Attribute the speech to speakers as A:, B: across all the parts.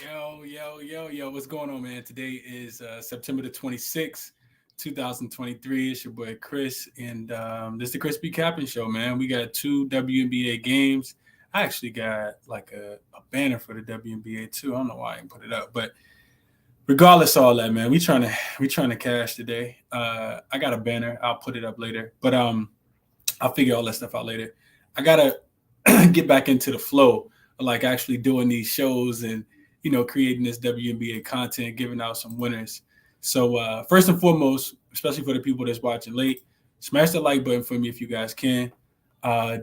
A: Yo, what's going on, man? Today is September the 26th, 2023. It's your boy Chris, and this is the ChrisBeCappinn Show, man. We got two WNBA games. I actually got like a banner for the WNBA too. I don't know why I didn't put it up, but regardless of all that, man, we trying to cash today. I got a banner. I'll put it up later, but I'll figure all that stuff out later. I gotta get back into the flow of like actually doing these shows and creating this WNBA content, giving out some winners. So first and foremost, especially for the people that's watching late, smash the like button for me if you guys can.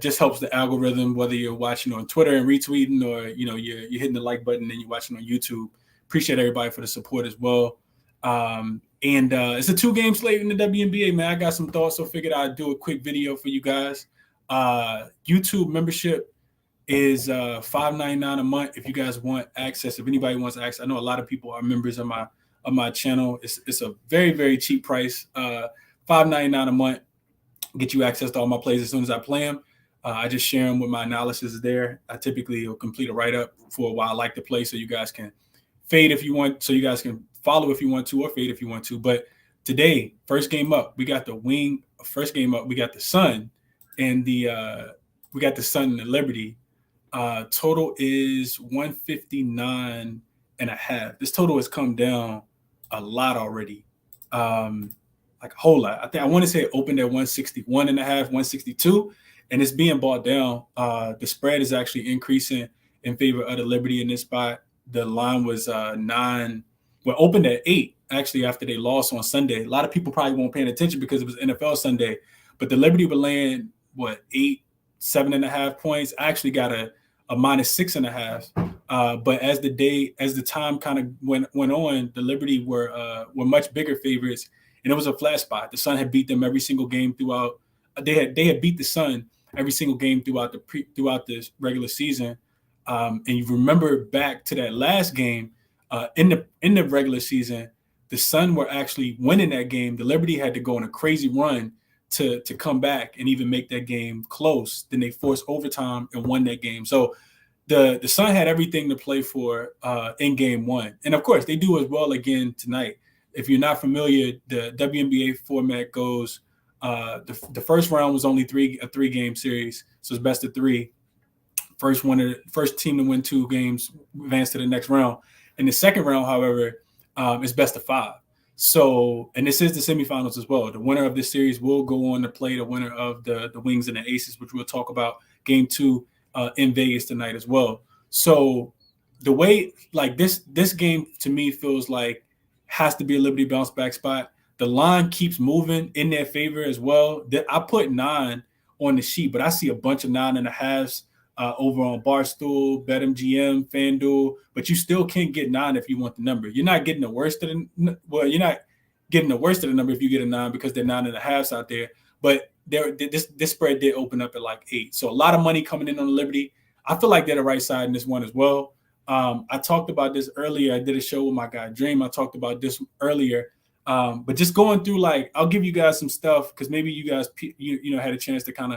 A: Just helps the algorithm, whether you're watching on Twitter and retweeting, or you're hitting the like button and you're watching on YouTube. Appreciate everybody for the support as well. And it's a 2-game slate in the WNBA, man. I got some thoughts, so figured I'd do a quick video for you guys. YouTube membership is $5.99 a month if you guys want access. If anybody wants access, I know a lot of people are members of my channel. It's a very, very cheap price. $5.99 a month, get you access to all my plays as soon as I play them. I just share them with my analysis there. I typically will complete a write-up for why I like to play, so you guys can fade if you want, so you guys can follow if you want to, or fade if you want to. But today, first game up, we got the wing. First game up, we got the Sun and the Sun and the Liberty. Total is 159 and a half. This total has come down a lot already. Like a whole lot. I want to say it opened at 161 and a half, 162, and it's being bought down. The spread is actually increasing in favor of the Liberty in this spot. The line was 9, opened at 8 actually after they lost on Sunday. A lot of people probably won't paying attention because it was NFL Sunday, but the Liberty were laying 8, 7.5 points. I actually got a -6.5. But as the time kind of went on, the Liberty were much bigger favorites, and it was a flat spot. The Sun had beat them every single game throughout. They had beat the Sun every single game throughout this regular season. And you remember back to that last game in the regular season, the Sun were actually winning that game. The Liberty had to go on a crazy run to come back and even make that game close. Then they forced overtime and won that game. So the Sun had everything to play for in game one. And of course, they do as well again tonight. If you're not familiar, the WNBA format goes the first round was only a 3-game series. So it's best of 3. First team to win 2 games advance to the next round. In the second round, however, is best of 5. So, and this is the semifinals as well. The winner of this series will go on to play the winner of the Wings and the Aces, which we'll talk about game 2 in Vegas tonight as well. So the way like this game to me feels like has to be a Liberty bounce back spot. The line keeps moving in their favor as well. I put 9 on the sheet, but I see a bunch of 9.5s over on Barstool, BetMGM, FanDuel, but you still can't get 9 if you want the number. You're not getting the worst of you're not getting the worst of the number if you get a 9 because they're 9.5s out there. But this spread did open up at like 8. So a lot of money coming in on the Liberty. I feel like they're the right side in this one as well. I talked about this earlier. I did a show with my guy Dream. I talked about this earlier. But just going through, like, I'll give you guys some stuff because maybe you guys had a chance to kind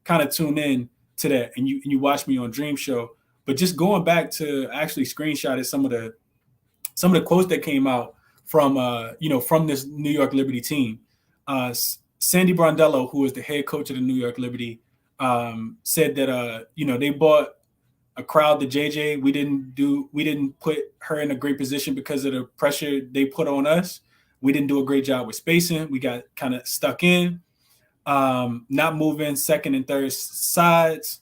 A: of tune in to that and you watch me on Dream Show. But just going back to actually screenshotted some of the quotes that came out from from this New York Liberty team. Sandy Brondello, who is the head coach of the New York Liberty, said that they bought a crowd to JJ. We didn't put her in a great position because of the pressure they put on us. We didn't do a great job with spacing. We got kind of stuck in, not moving second and third sides.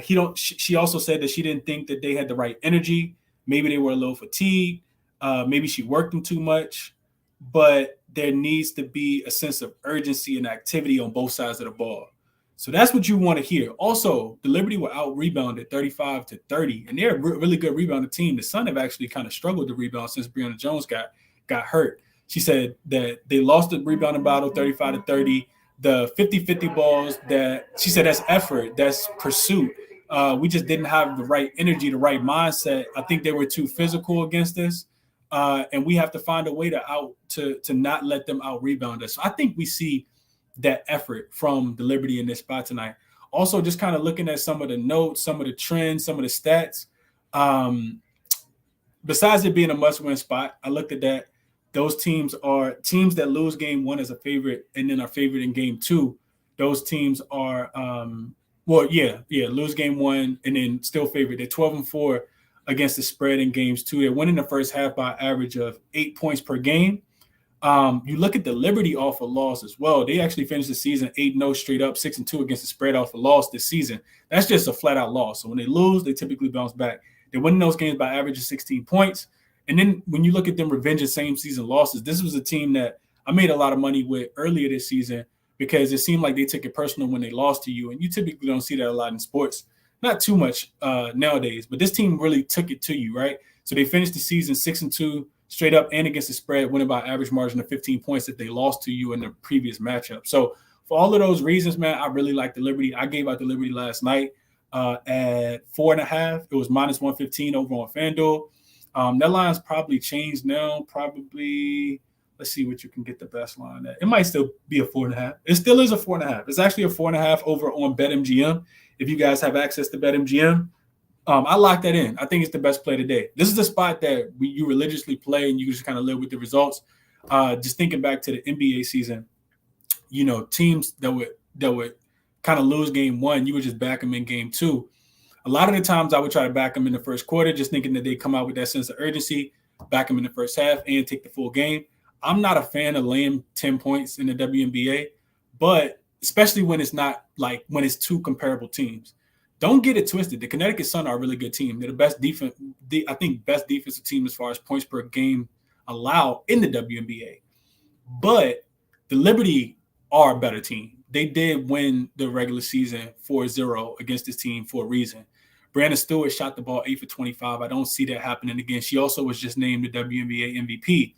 A: She also said that she didn't think that they had the right energy. Maybe they were a little fatigued. Maybe she worked them too much, but there needs to be a sense of urgency and activity on both sides of the ball. So that's what you want to hear. Also, the Liberty were out rebounded 35-30, and they're a really good rebounding team. The Sun have actually kind of struggled to rebound since Breonna Jones got hurt. She said that they lost the rebounding battle 35-30. The 50-50 balls that she said that's effort, that's pursuit. We just didn't have the right energy, the right mindset. I think they were too physical against us. And we have to find a way to not let them out rebound us. So I think we see that effort from the Liberty in this spot tonight. Also, just kind of looking at some of the notes, some of the trends, some of the stats. besides it being a must-win spot, I looked at that. Those teams are teams that lose game one as a favorite and then are favored in game two. Those teams are, lose game one and then still favored. They're 12-4 against the spread in games two. They're winning the first half by an average of 8 points per game. You look at the Liberty off a loss as well. They actually finished the season 8-0 straight up, 6-2 against the spread off a loss this season. That's just a flat-out loss. So when they lose, they typically bounce back. They're winning those games by average of 16 points. And then when you look at them revenging same season losses, this was a team that I made a lot of money with earlier this season because it seemed like they took it personal when they lost to you. And you typically don't see that a lot in sports. Not too much nowadays, but this team really took it to you, right? So they finished the season 6-2 straight up and against the spread, winning by average margin of 15 points if they lost to you in the previous matchup. So for all of those reasons, man, I really like the Liberty. I gave out the Liberty last night at 4.5. It was -115 over on FanDuel. That line's probably changed now. Probably, let's see what you can get the best line at. It might still be a 4.5. It still is a 4.5. It's actually a 4.5 over on BetMGM. If you guys have access to BetMGM, I locked that in. I think it's the best play today. This is the spot that you religiously play and you just kind of live with the results. Just thinking back to the NBA season, teams that would kind of lose game one, you would just back them in game two. A lot of the times I would try to back them in the first quarter, just thinking that they come out with that sense of urgency, back them in the first half and take the full game. I'm not a fan of laying 10 points in the WNBA, but especially when it's not like when it's two comparable teams. Don't get it twisted. The Connecticut Sun are a really good team. They're the best defense, best defensive team as far as points per game allowed in the WNBA. But the Liberty are a better team. They did win the regular season 4-0 against this team for a reason. Brianna Stewart shot the ball 8 for 25. I don't see that happening again. She also was just named the WNBA MVP.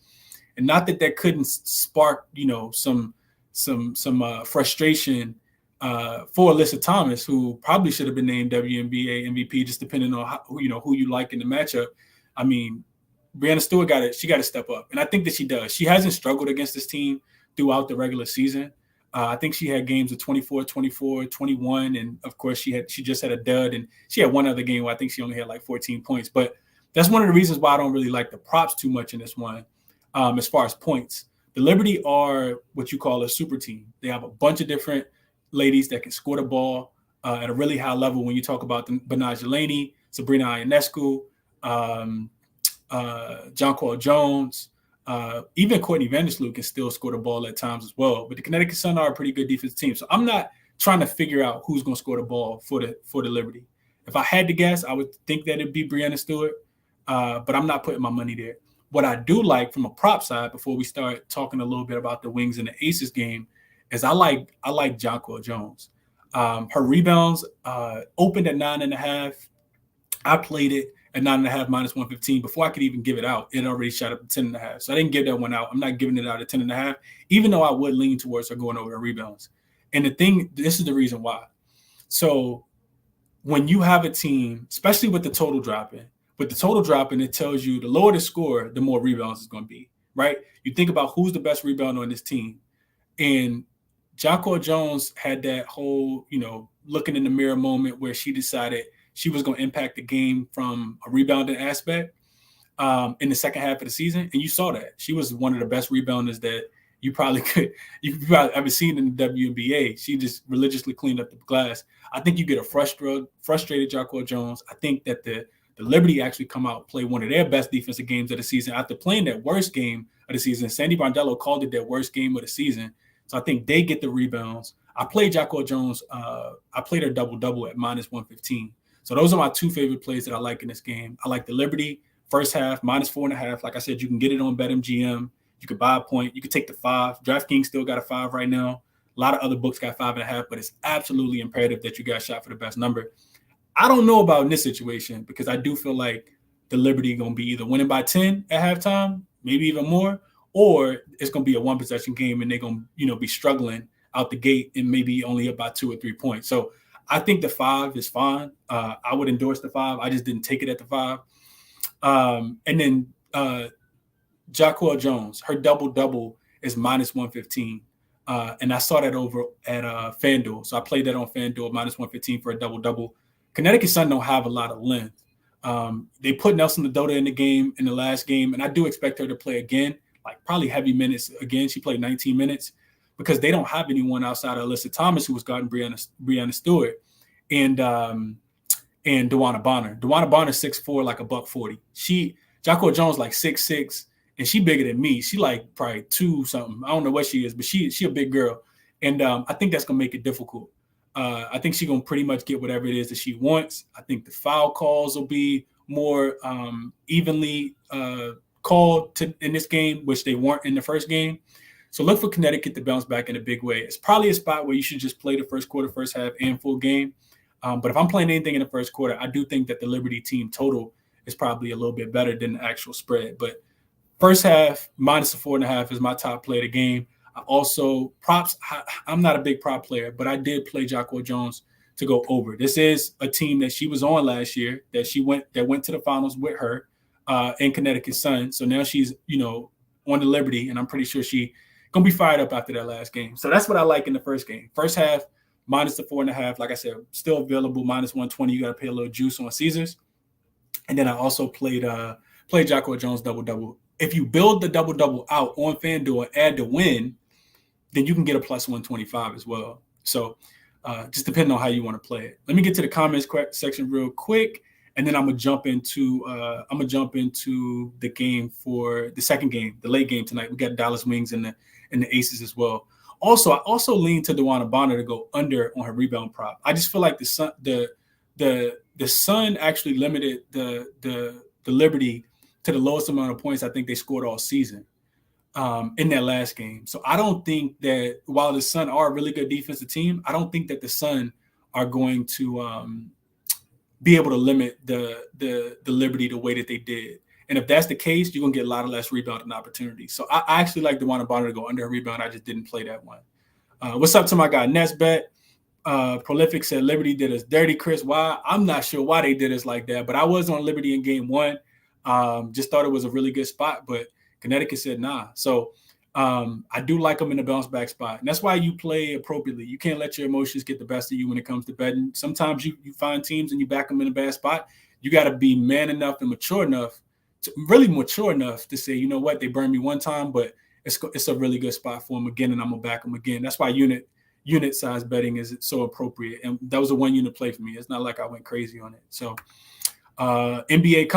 A: And not that couldn't spark, some frustration for Alyssa Thomas, who probably should have been named WNBA MVP, just depending on who you like in the matchup. I mean, Brianna Stewart got to step up, and I think that she does. She hasn't struggled against this team throughout the regular season. I think she had games of 24, 24, 21, and of course she just had a dud, and she had one other game where I think she only had like 14 points. But that's one of the reasons why I don't really like the props too much in this one. As far as points, the Liberty are what you call a super team. They have a bunch of different ladies that can score the ball at a really high level. When you talk about Benaj Delaney, Sabrina Ionescu, Jonquel Jones, even Courtney Vandersloot can still score the ball at times as well. But the Connecticut Sun are a pretty good defensive team. So I'm not trying to figure out who's going to score the ball for the Liberty. If I had to guess, I would think that it'd be Brianna Stewart, but I'm not putting my money there. What I do like from a prop side, before we start talking a little bit about the Wings and the Aces game, is I like Jonquel Jones. Her rebounds opened at 9.5. I played it at 9.5 -115 before I could even give it out. It already shot up to 10.5. So I didn't give that one out. I'm not giving it out at 10.5, even though I would lean towards her going over the rebounds. And this is the reason why. So when you have a team, especially with the total dropping, it tells you the lower the score, the more rebounds it's going to be, right? You think about who's the best rebounder on this team. And Jonquel Jones had that whole, looking in the mirror moment where she decided she was going to impact the game from a rebounding aspect in the second half of the season. And you saw that. She was one of the best rebounders that you've probably ever seen in the WNBA. She just religiously cleaned up the glass. I think you get a frustrated Jonquel Jones. I think that the Liberty actually come out, play one of their best defensive games of the season after playing that worst game of the season. Sandy Brondello called it their worst game of the season. So I think they get the rebounds. I played Jonquel Jones. I played her double-double at -115. So those are my two favorite plays that I like in this game. I like the Liberty first half, -4.5. Like I said, you can get it on BetMGM. You could buy a point. You could take the 5. DraftKings still got a 5 right now. A lot of other books got 5.5, but it's absolutely imperative that you guys shot for the best number. I don't know about in this situation because I do feel like the Liberty going to be either winning by 10 at halftime, maybe even more, or it's going to be a one-possession game and they're going to, be struggling out the gate and maybe only up by 2 or 3 points. So I think the 5 is fine. I would endorse the 5. I just didn't take it at the 5. And then Jonquel Jones, her double-double is -115. And I saw that over at FanDuel. So I played that on FanDuel, -115 for a double-double. Connecticut Sun don't have a lot of length. They put Nelson Dodota in the game in the last game, and I do expect her to play again, like probably heavy minutes again. She played 19 minutes because they don't have anyone outside of Alyssa Thomas, who was guarding Breanna Stewart, and DeWanna Bonner. DeWanna Bonner 6'4", like a $140. Jacko Jones like 6'6", and she bigger than me. She like probably 2 something. I don't know what she is, but she a big girl, and I think that's gonna make it difficult. I think she's gonna pretty much get whatever it is that she wants. I think the foul calls will be more evenly called in this game, which they weren't in the first game. So look for Connecticut to bounce back in a big way. It's probably a spot where you should just play the first quarter, first half, and full game. But if I'm playing anything in the first quarter, I do think that the Liberty team total is probably a little bit better than the actual spread. But first half, minus the 4.5 is my top play of the game. I also, props, I'm not a big prop player, but I did play Jacko Jones to go over. This is a team that she was on last year, that went to the finals with her in Connecticut Sun. So now she's, on the Liberty, and I'm pretty sure she going to be fired up after that last game. So that's what I like in the first game. First half, minus the 4.5. Like I said, still available, minus 120. You got to pay a little juice on Caesars. And then I also played Jacko Jones double-double. If you build the double-double out on FanDuel and add the win, then you can get a plus 125 as well. So just depending on how you want to play it. Let me get to the comments section real quick, and then I'm gonna jump into the game for the second game, the late game tonight. We got Dallas Wings and the Aces as well. Also, I also lean to DeWanna Bonner to go under on her rebound prop. I just feel like the Sun actually limited the Liberty to the lowest amount of points I think they scored all season in that last game. So I don't think that while the Sun are a really good defensive team, I don't think that the Sun are going to be able to limit the Liberty the way that they did. And if that's the case, you're going to get a lot of less rebounding opportunities. So I actually like DeWanna Bonner to go under a rebound. I just didn't play that one. What's up to my guy, Nesbet? Prolific said Liberty did us dirty, Chris. Why? I'm not sure why they did us like that, but I was on Liberty in game one. Just thought it was a really good spot, but Connecticut said nah. So I do like them in the bounce back spot. And that's why you play appropriately. You can't let your emotions get the best of you when it comes to betting. Sometimes you find teams and you back them in a bad spot. You got to be man enough and mature enough to say, you know what, they burned me one time, but it's a really good spot for them again, and I'm going to back them again. That's why unit size betting is so appropriate. And that was a 1 unit play for me. It's not like I went crazy on it. So NBA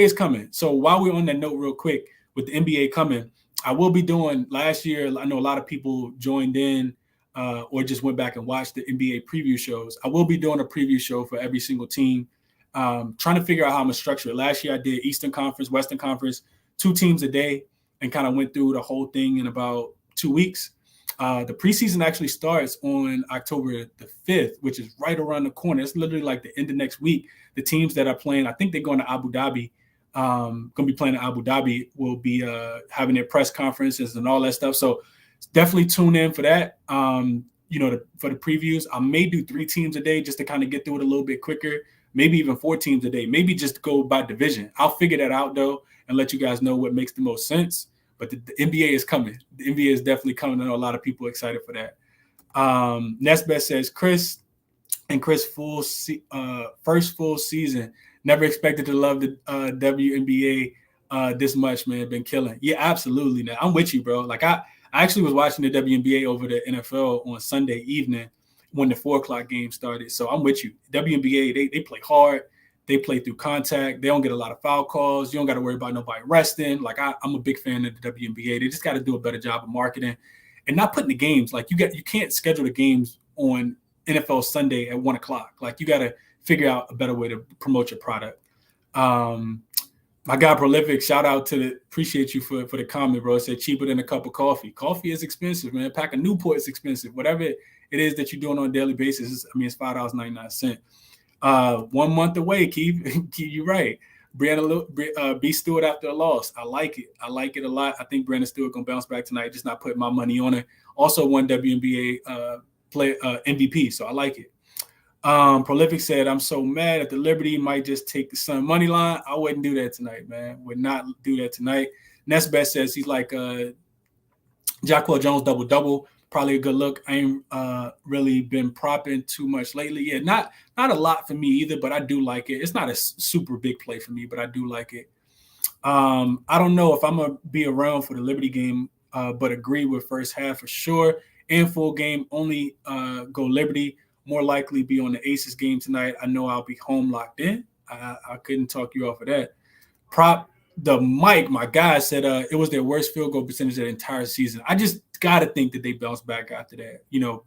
A: is coming. So while we're on that note real quick, with the NBA coming, I will be doing last year. I know a lot of people joined in or just went back and watched the NBA preview shows. I will be doing a preview show for every single team, trying to figure out how I'm going to structure it. Last year I did Eastern Conference, Western Conference, 2 teams a day, and kind of went through the whole thing in about 2 weeks. The preseason actually starts on October the 5th, which is right around the corner. It's literally like the end of next week. The teams that are playing, I think they're going to Abu Dhabi. Going to be playing in Abu Dhabi, will be having their press conferences and all that stuff. So definitely tune in for that. For the previews, I may do 3 teams a day just to kind of get through it a little bit quicker. Maybe even 4 teams a day. Maybe just go by division. I'll figure that out though and let you guys know what makes the most sense. But the NBA is coming. The NBA is definitely coming. I know a lot of people are excited for that. Nesbeth says Chris first full season. Never expected to love the WNBA this much, man. Been killing. Yeah, absolutely. Now I'm with you, bro. Like I actually was watching the WNBA over the NFL on Sunday evening when the 4:00 game started. So I'm with you. WNBA, they play hard. They play through contact. They don't get a lot of foul calls. You don't got to worry about nobody resting. Like I'm a big fan of the WNBA. They just got to do a better job of marketing and not putting the games. Like you can't schedule the games on NFL Sunday at 1:00. Like you got to figure out a better way to promote your product. My guy Prolific, shout out appreciate you for the comment, bro. It said cheaper than a cup of coffee. Coffee is expensive, man. A pack of Newport is expensive. Whatever it is that you're doing on a daily basis, it's $5.99. 1 month away, Keith. You're right. Breanna B. Stewart after a loss. I like it. I like it a lot. I think Breanna Stewart gonna bounce back tonight. Just not putting my money on it. Also won WNBA MVP, so I like it. Prolific said, I'm so mad at the Liberty might just take the Sun money line. I wouldn't do that tonight, man. Would not do that tonight. Nesbeth says he's like Jacko Jones double-double. probably a good look. I ain't really been propping too much lately. Yeah, not a lot for me either, but I do like it. It's not a super big play for me, but I do like it. I don't know if I'm gonna be around for the Liberty game, but agree with first half for sure. And full game only go Liberty. More likely be on the Aces game tonight. I know I'll be home locked in. I couldn't talk you off of that. Prop the Mike, my guy said it was their worst field goal percentage of the entire season. I just gotta think that they bounced back after that. You know,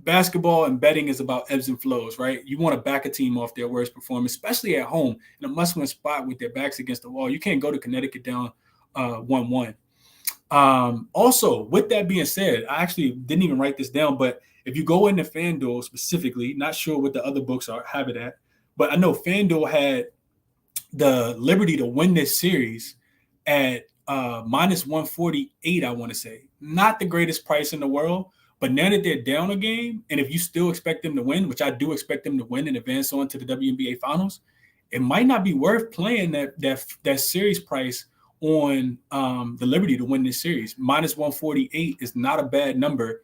A: basketball and betting is about ebbs and flows, right? You want to back a team off their worst performance, especially at home in a must-win spot with their backs against the wall. You can't go to Connecticut down 1-1. Also, with that being said, I actually didn't even write this down, but if you go into FanDuel specifically, not sure what the other books have it at, but I know FanDuel had the Liberty to win this series at minus 148, I want to say. Not the greatest price in the world, but now that they're down a game, and if you still expect them to win, which I do expect them to win and advance on to the WNBA finals, it might not be worth playing that series price on the Liberty to win this series. Minus 148 is not a bad number,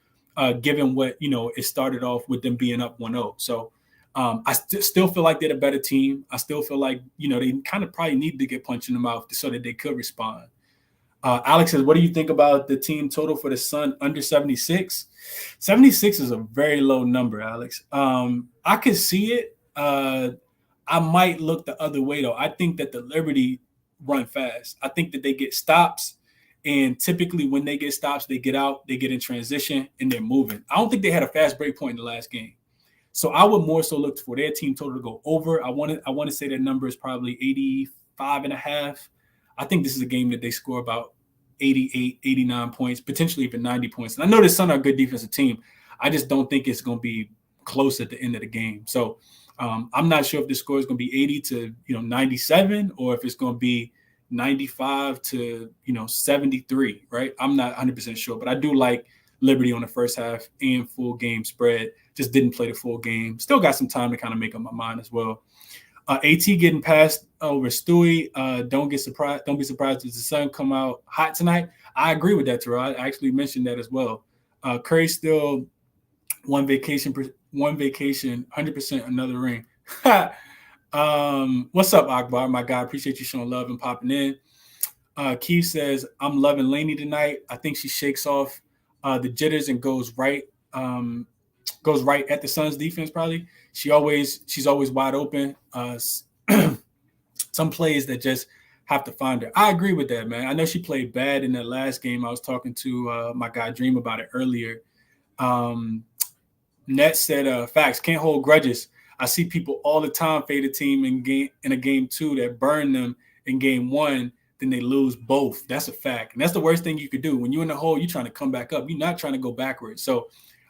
A: given what, it started off with them being up 1-0. So I still feel like they're a better team. I still feel like, they kind of probably need to get punched in the mouth so that they could respond. Alex says, what do you think about the team total for the Sun under 76? 76 is a very low number, Alex. I could see it. I might look the other way, though. I think that the Liberty run fast. I think that they get stops, and typically when they get stops, they get out, they get in transition, and they're moving. I don't think they had a fast break point in the last game. So I would more so look for their team total to go over. I want to say their number is probably 85.5. I think this is a game that they score about 88, 89 points, potentially even 90 points. And I know the Sun are a good defensive team. I just don't think it's going to be close at the end of the game. So I'm not sure if the score is going to be 80 to 97, or if it's going to be 95 to 73. Right? I'm not 100% sure, but I do like Liberty on the first half and full game spread. Just didn't play the full game. Still got some time to kind of make up my mind as well. AT getting passed over Stewie. Don't be surprised if the Sun come out hot tonight. I agree with that, Terrell. I actually mentioned that as well. Curry still one vacation, 100% another ring. What's up, Akbar? My guy, appreciate you showing love and popping in. Keith says, I'm loving Laney tonight. I think she shakes off the jitters and goes right at the Suns defense. Probably she's always wide open. Some plays that just have to find her. I agree with that, man. I know she played bad in that last game. I was talking to my guy Dream about it earlier. Net said, facts, can't hold grudges. I see people all the time fade a team in a game 2 that burn them in game 1, then they lose both. That's a fact. And that's the worst thing you could do. When you're in the hole, you're trying to come back up. You're not trying to go backwards. So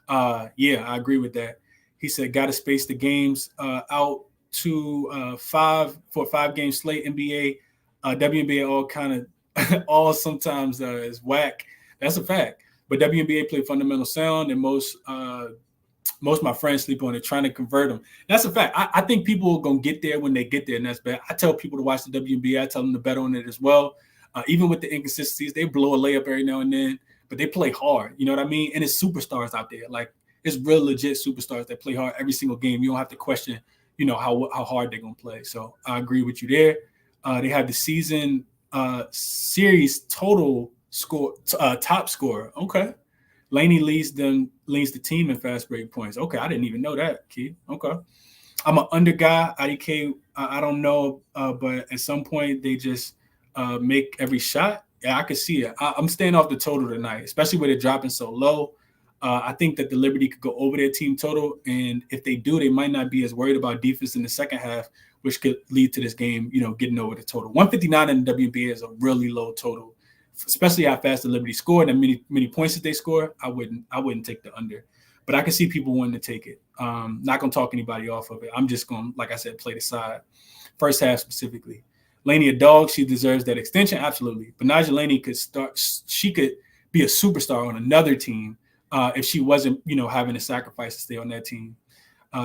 A: yeah, I agree with that. He said, got to space the games out to 5 for a 5-game slate. NBA, WNBA all kind of all sometimes is whack. That's a fact. But WNBA play fundamental sound, and most of my friends sleep on it, trying to convert them. That's a fact. I think people are going to get there when they get there, and that's bad. I tell people to watch the WNBA. I tell them to bet on it as well. Even with the inconsistencies, they blow a layup every now and then, but they play hard. You know what I mean? And it's superstars out there. Like, it's real legit superstars that play hard every single game. You don't have to question, how hard they're going to play. So I agree with you there. They have the season series total score, top scorer. Okay. Laney leads the team in fast break points. Okay, I didn't even know that, Keith. Okay. I'm an under guy. IDK, I don't know, but at some point they just make every shot. Yeah, I could see it. I'm staying off the total tonight, especially with it dropping so low. I think that the Liberty could go over their team total, and if they do, they might not be as worried about defense in the second half, which could lead to this game, getting over the total. 159 in the WNBA is a really low total, especially how fast the Liberty scored and many points that they score. I wouldn't take the under, but I can see people wanting to take it. Not gonna talk anybody off of it. I'm just gonna, like I said, play the side. First half specifically. Laney a dog. She deserves that extension, absolutely. But Naja Laney could start. She could be a superstar on another team if she wasn't, having to sacrifice to stay on that team.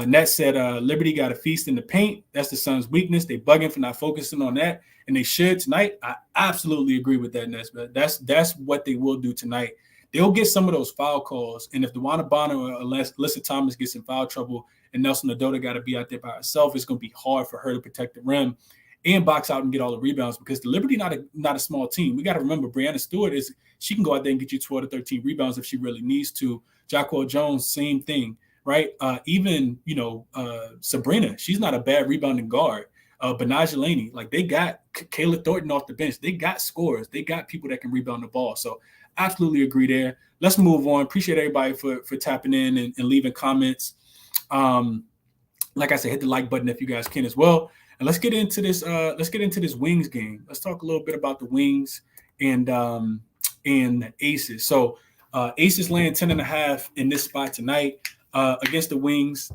A: Net said Liberty got a feast in the paint. That's the Suns' weakness. They bugging for not focusing on that, and they should tonight. I absolutely agree with that, Nets. But that's what they will do tonight. they'll get some of those foul calls. And if DeWanna Bonner or Alyssa Thomas gets in foul trouble and Nelson Adota got to be out there by herself, it's going to be hard for her to protect the rim and box out and get all the rebounds, because the Liberty not a small team. We got to remember Brianna Stewart she can go out there and get you 12 to 13 rebounds if she really needs to. Jacquel Jones, same thing, right? Even Sabrina, she's not a bad rebounding guard. Benaj Laney, like they got Kayla Thornton off the bench. They got scorers. They got people that can rebound the ball. So absolutely agree there. Let's move on. Appreciate everybody for tapping in and leaving comments. Like I said, hit the like button if you guys can as well. And let's get into this. Let's get into this Wings game. Let's talk a little bit about the Wings and the Aces. So Aces laying 10.5 in this spot tonight against the Wings.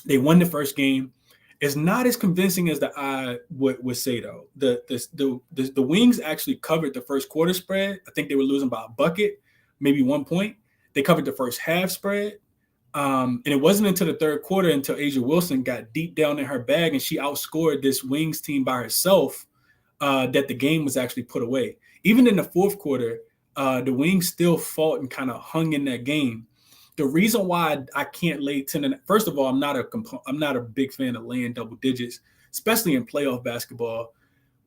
A: They won the first game. It's not as convincing as the eye would say, though. The Wings actually covered the first quarter spread. I think they were losing by a bucket, maybe 1 point. They covered the first half spread. And it wasn't until the third quarter until Asia Wilson got deep down in her bag and she outscored this Wings team by herself that the game was actually put away. Even in the fourth quarter, the Wings still fought and kind of hung in that game. The reason why I can't lay 10, first of all, I'm not a big fan of laying double digits, especially in playoff basketball.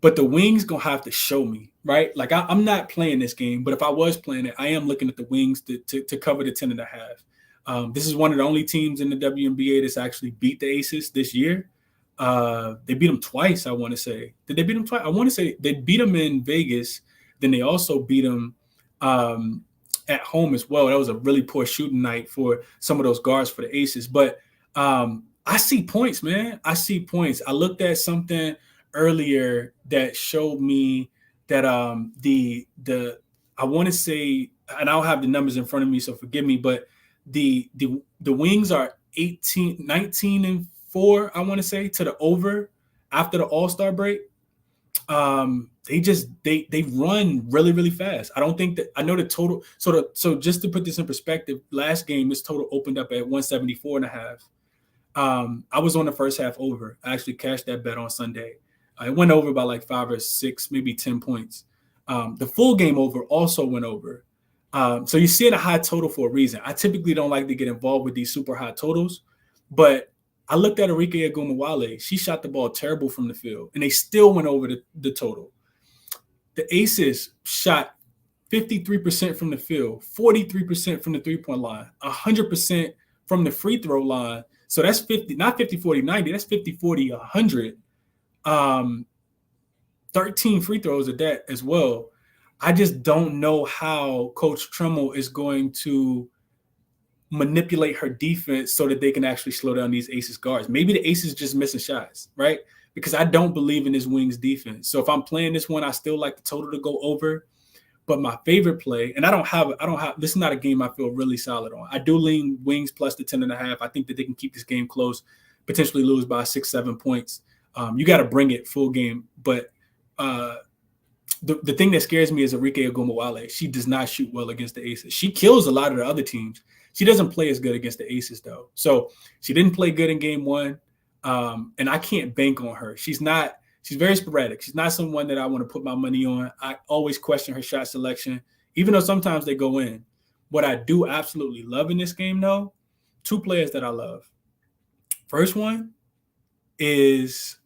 A: But the Wings gonna have to show me, right? Like I'm not playing this game, but if I was playing it, I am looking at the Wings to cover the 10.5. This is one of the only teams in the WNBA that's actually beat the Aces this year. They beat them twice, I want to say. Did they beat them twice? I want to say they beat them in Vegas. Then they also beat them at home as well. That was a really poor shooting night for some of those guards for the Aces. But I see points, man. I see points. I looked at something earlier that showed me that I want to say, and I don't have the numbers in front of me, so forgive me, but the Wings are 19-4, I want to say, to the over after the All-Star break. They run really, really fast. I don't think that I know the total. So just to put this in perspective, last game, this total opened up at 174.5. I was on the first half over. I actually cashed that bet on Sunday. It went over by like 5 or 6, maybe 10 points. The full game over also went over. So you're seeing a high total for a reason. I typically don't like to get involved with these super high totals, but I looked at Arike Agumawale. She shot the ball terrible from the field, and they still went over the total. The Aces shot 53% from the field, 43% from the three-point line, 100% from the free throw line. So that's 50, not 50, 40, 90. That's 50, 40, 100. 13 free throws at that as well. I just don't know how Coach Tremmel is going to manipulate her defense so that they can actually slow down these Aces guards. Maybe the Aces just missing shots, right? Because I don't believe in this Wings defense. So if I'm playing this one, I still like the total to go over. But my favorite play, and I don't have, this is not a game I feel really solid on. I do lean Wings plus the 10.5. I think that they can keep this game close, potentially lose by 6-7 points. You got to bring it full game. But the thing that scares me is Arike Agumawale. She does not shoot well against the Aces. She kills a lot of the other teams. She doesn't play as good against the Aces, though. So she didn't play good in game one, and I can't bank on her. She's very sporadic. She's not someone that I want to put my money on. I always question her shot selection, even though sometimes they go in. What I do absolutely love in this game, though, 2 players that I love. First one is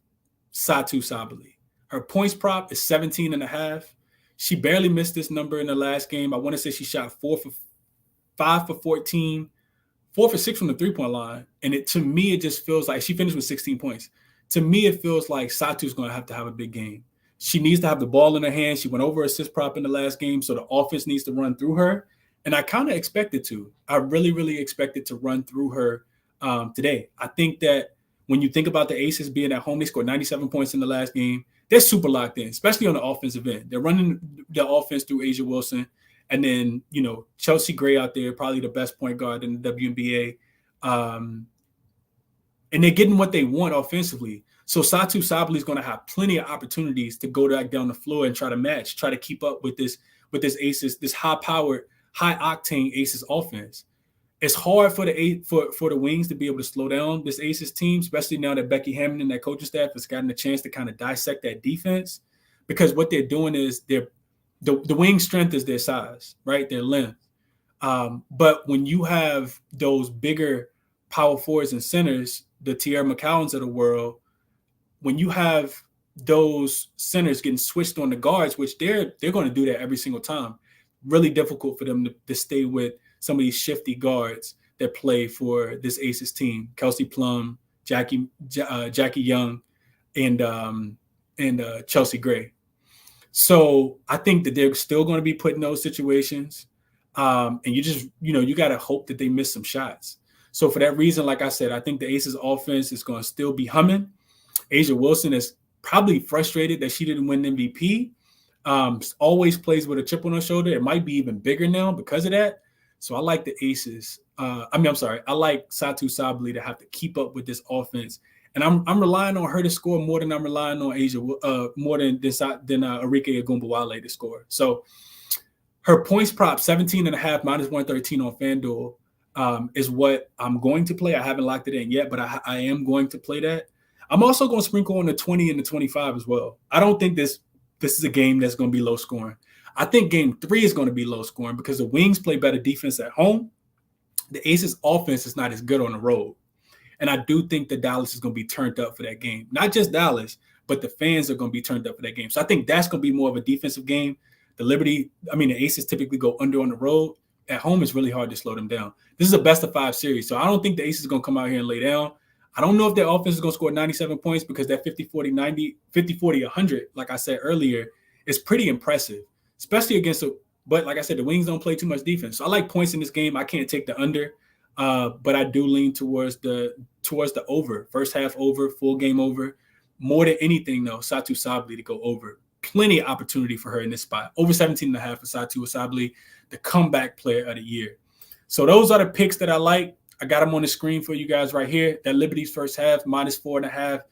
A: Satou Sabally. Her points prop is 17.5. She barely missed this number in the last game. I want to say she shot 5 for 14, 4 for 6 from the three-point line. And to me, it just feels like she finished with 16 points. To me, it feels like Satou's going to have a big game. She needs to have the ball in her hand. She went over assist prop in the last game, so the offense needs to run through her. And I kind of expect it to. I really, really expect it to run through her today. I think that when you think about the Aces being at home, they scored 97 points in the last game. They're super locked in, especially on the offensive end. They're running the offense through Asia Wilson. And then, Chelsea Gray out there, probably the best point guard in the WNBA. And they're getting what they want offensively. So Satou Sabally is going to have plenty of opportunities to go back down the floor and try to keep up with this Aces, this high-powered, high-octane Aces offense. It's hard for the Wings to be able to slow down this Aces team, especially now that Becky Hammond and that coaching staff has gotten a chance to kind of dissect that defense, because what they're doing is the Wings' strength is their size, right? Their length. But when you have those bigger power forwards and centers, the Tierra McCollums of the world, when you have those centers getting switched on the guards, which they're going to do that every single time, really difficult for them to stay with some of these shifty guards that play for this Aces team: Kelsey Plum, Jackie Young, and Chelsea Gray. So I think that they're still going to be put in those situations. And you got to hope that they miss some shots. So for that reason, like I said, I think the Aces offense is going to still be humming. A'ja Wilson is probably frustrated that she didn't win MVP. Always plays with a chip on her shoulder. It might be even bigger now because of that. So I like the Aces. I like Satou Sabally to have to keep up with this offense. And I'm relying on her to score more than I'm relying on more than Arike Ogunbowale to score. So her points prop 17.5 minus 113 on FanDuel is what I'm going to play. I haven't locked it in yet, but I am going to play that. I'm also going to sprinkle on the 20 and the 25 as well. I don't think this is a game that's going to be low scoring. I think game 3 is going to be low scoring because the Wings play better defense at home. The Aces offense is not as good on the road. And I do think that Dallas is going to be turned up for that game. Not just Dallas, but the fans are going to be turned up for that game. So I think that's going to be more of a defensive game. The Aces typically go under on the road. At home, it's really hard to slow them down. This is a best-of-5 series, so I don't think the Aces are going to come out here and lay down. I don't know if their offense is going to score 97 points because that 50-40-90, 50-40-100, like I said earlier, is pretty impressive, especially against but like I said, the Wings don't play too much defense. So I like points in this game. I can't take the under, but I do lean towards the over. First half over, full game over. More than anything, though, Satou Sabally to go over. Plenty of opportunity for her in this spot. Over 17.5 for Satou Sabally, the comeback player of the year. So those are the picks that I like. I got them on the screen for you guys right here. That Liberty's first half, minus 4.5.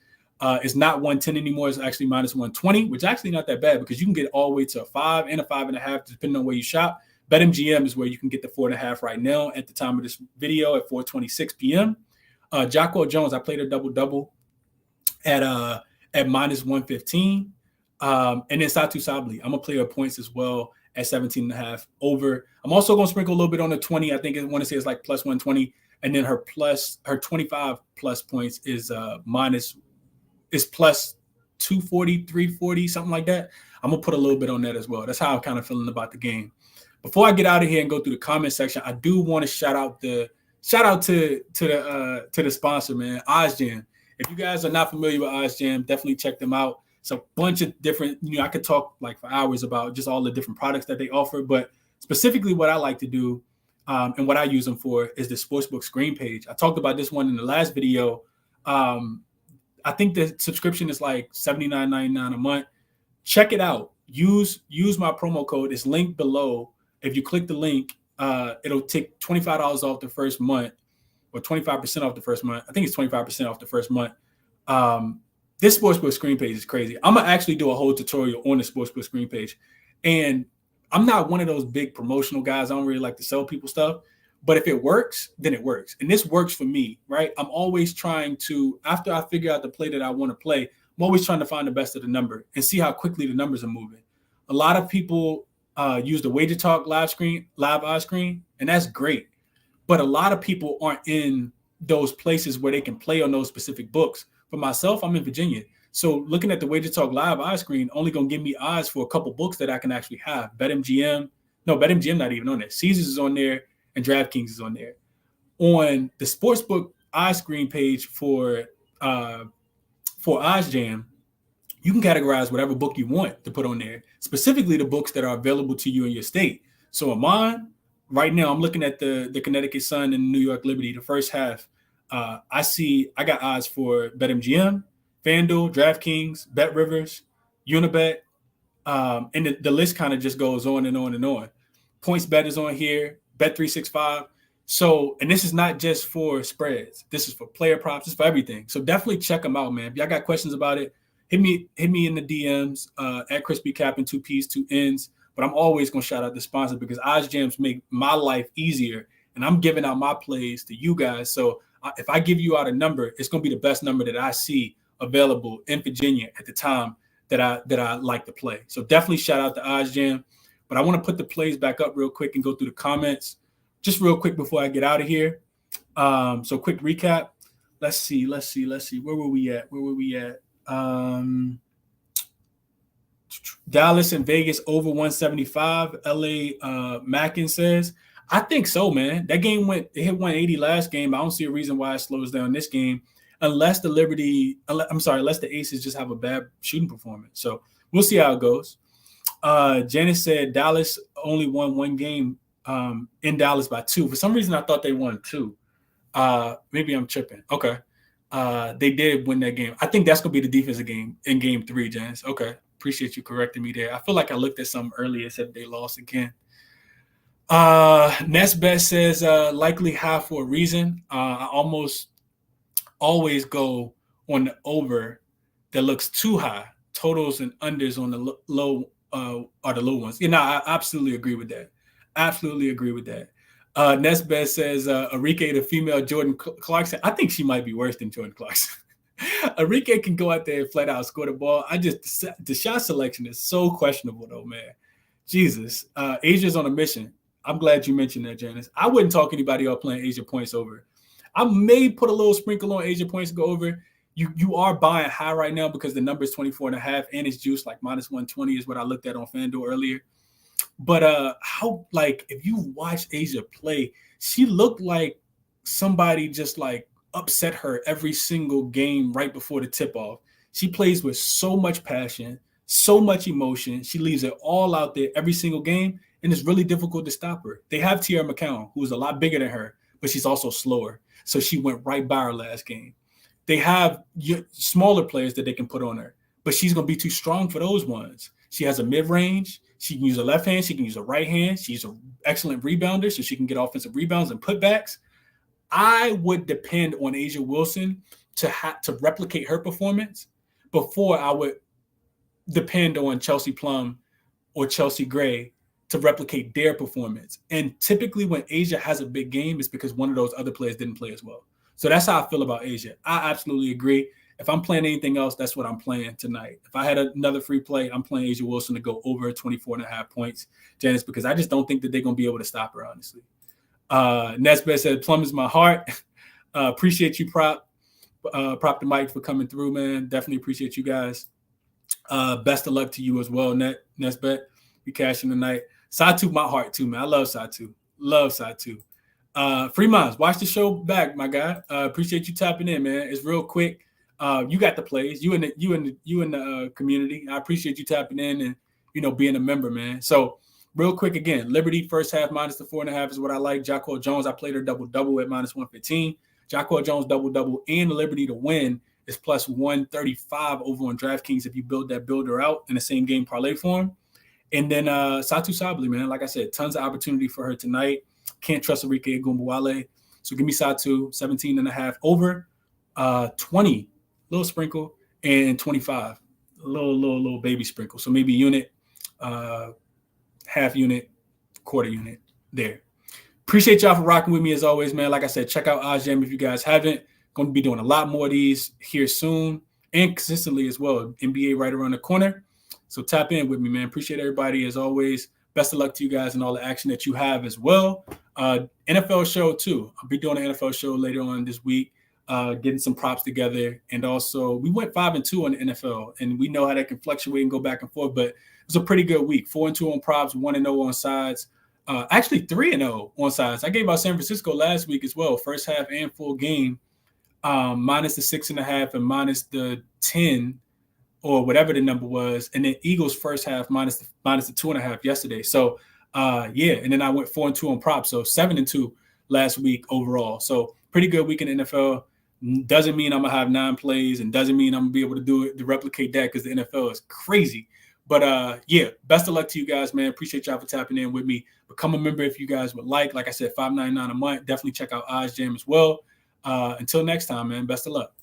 A: It's not 110 anymore. It's actually minus 120, which is actually not that bad because you can get all the way to a 5 and a 5.5, depending on where you shop. BetMGM is where you can get the 4.5 right now at the time of this video at 4:26 p.m. Jacko Jones, I played a double-double at minus 115. And then Satou Sabally, I'm going to play her points as well at 17.5 over. I'm also going to sprinkle a little bit on the 20. I think I want to say it's like plus 120. And then her 25 plus points is plus 240, 340, something like that. I'm going to put a little bit on that as well. That's how I'm kind of feeling about the game. Before I get out of here and go through the comment section, I do want to shout out to the sponsor, man, OddsJam. If you guys are not familiar with OddsJam, definitely check them out. It's a bunch of different, I could talk like for hours about just all the different products that they offer, but specifically what I like to do and what I use them for is the Sportsbook screen page. I talked about this one in the last video. I think the subscription is like $79.99 a month. Check it out. Use my promo code. It's linked below. If you click the link, it'll take $25 off the first month or 25% off the first month. I think it's 25% off the first month. This Sportsbook screen page is crazy. I'm going to actually do a whole tutorial on the Sportsbook screen page. And I'm not one of those big promotional guys. I don't really like to sell people stuff. But if it works, then it works. And this works for me, right? I'm always trying to, after I figure out the play that I want to play, I'm always trying to find the best of the number and see how quickly the numbers are moving. A lot of people use the Wager Talk live odds screen, and that's great. But a lot of people aren't in those places where they can play on those specific books. For myself, I'm in Virginia. So looking at the Wager Talk live odds screen only going to give me odds for a couple books that I can actually have. BetMGM not even on there. Caesars is on there and DraftKings is on there. On the Sportsbook odds screen page for OddsJam, you can categorize whatever book you want to put on there, specifically the books that are available to you in your state. So on mine, right now, I'm looking at the Connecticut Sun and New York Liberty, the first half. I got odds for BetMGM, FanDuel, DraftKings, BetRivers, Unibet, and the list kind of just goes on and on and on. PointsBet is on here, Bet365. So, and this is not just for spreads. This is for player props. It's for everything. So definitely check them out, man. If y'all got questions about it, hit me in the DMs at ChrisBeCappinn, 2 P's, 2 N's. But I'm always going to shout out the sponsor because OddsJams make my life easier, and I'm giving out my plays to you guys. So if I give you out a number, it's going to be the best number that I see available in Virginia at the time that I like to play. So definitely shout out to OddsJam. But I want to put the plays back up real quick and go through the comments. just real quick before I get out of here. So quick recap. Let's see. Where were we at? Dallas and Vegas over 175. LA Mackin says, I think so, man. That game it hit 180 last game. I don't see a reason why it slows down this game unless the Aces just have a bad shooting performance. So we'll see how it goes. Janice said Dallas only won one game in Dallas by 2. For some reason, I thought they won 2. Maybe I'm tripping. Okay. They did win that game. I think that's going to be the defensive game in game 3, Janice. Okay. Appreciate you correcting me there. I feel like I looked at something earlier and said they lost again. Nesbet says likely high for a reason. I almost always go on the over that looks too high. Totals and unders on the low are the low ones. I absolutely agree with that. Nesbet says Arike, the female Jordan Clarkson. I think she might be worse than Jordan Clarkson. Arike can go out there and flat out score the ball. The shot selection is so questionable though, man. Jesus. Asia's on a mission. I'm glad you mentioned that, Janice. I wouldn't talk anybody off playing Asia points over. I may put a little sprinkle on Asia points to go over. You are buying high right now because the number is 24.5 and it's juiced like minus 120 is what I looked at on FanDuel earlier. But if you watch Asia play, she looked like somebody just like upset her every single game right before the tip-off. She plays with so much passion, so much emotion. She leaves it all out there every single game, and it's really difficult to stop her. They have Tierra McCown, who's a lot bigger than her, but she's also slower. So she went right by her last game. They have smaller players that they can put on her, but she's going to be too strong for those ones. She has a mid-range. She can use a left hand. She can use a right hand. She's an excellent rebounder, so she can get offensive rebounds and putbacks. I would depend on Asia Wilson to replicate her performance before I would depend on Chelsea Plum or Chelsea Gray to replicate their performance. And typically when Asia has a big game, it's because one of those other players didn't play as well. So that's how I feel about Asia. I absolutely agree. If I'm playing anything else, that's what I'm playing tonight. If I had another free play, I'm playing Asia Wilson to go over 24.5 points, Janice, because I just don't think that they're going to be able to stop her, honestly. Nesbet said, Plum is my heart. Appreciate you, Prop the mic for coming through, man. Definitely appreciate you guys. Best of luck to you as well, Nesbet. We cashing tonight. Satu, my heart too, man. I love Satu. Free Minds, watch the show back, my guy. Appreciate you tapping in, man. It's real quick. You got the plays. You in the community. I appreciate you tapping in and being a member, man. So real quick again, Liberty first half minus the 4.5 is what I like. Jacquel Jones, I played her double at minus 115. Jacquel Jones double and Liberty to win is plus 135 over on DraftKings if you build that builder out in the same game parlay form. And then Satu Sabli, man, like I said, tons of opportunity for her tonight. Can't trust Arike Egumbawale. So give me Satu 17.5 over 20, little sprinkle, and 25, little baby sprinkle. So maybe unit, half unit, quarter unit there. Appreciate y'all for rocking with me as always, man. Like I said, check out OddsJam if you guys haven't. Going to be doing a lot more of these here soon and consistently as well. NBA right around the corner. So tap in with me, man. Appreciate everybody as always. Best of luck to you guys and all the action that you have as well. NFL show too. I'll be doing an NFL show later on this week, getting some props together. And also we went 5-2 on the NFL, and we know how that can fluctuate and go back and forth, but it was a pretty good week. 4-2 on props, 1-0 on sides. Actually 3-0 on sides. I gave out San Francisco last week as well. First half and full game, minus the 6.5 and minus the 10 or whatever the number was. And then Eagles first half minus the 2.5 yesterday. So and then I went 4-2 on props. So 7-2 last week overall. So pretty good week in the NFL. Doesn't mean I'm gonna have 9 plays, and doesn't mean I'm gonna be able to do it to replicate that because the NFL is crazy. But best of luck to you guys, man. Appreciate y'all for tapping in with me. Become a member if you guys would like. Like I said, $5.99 a month. Definitely check out OddsJam as well. Until next time, man. Best of luck.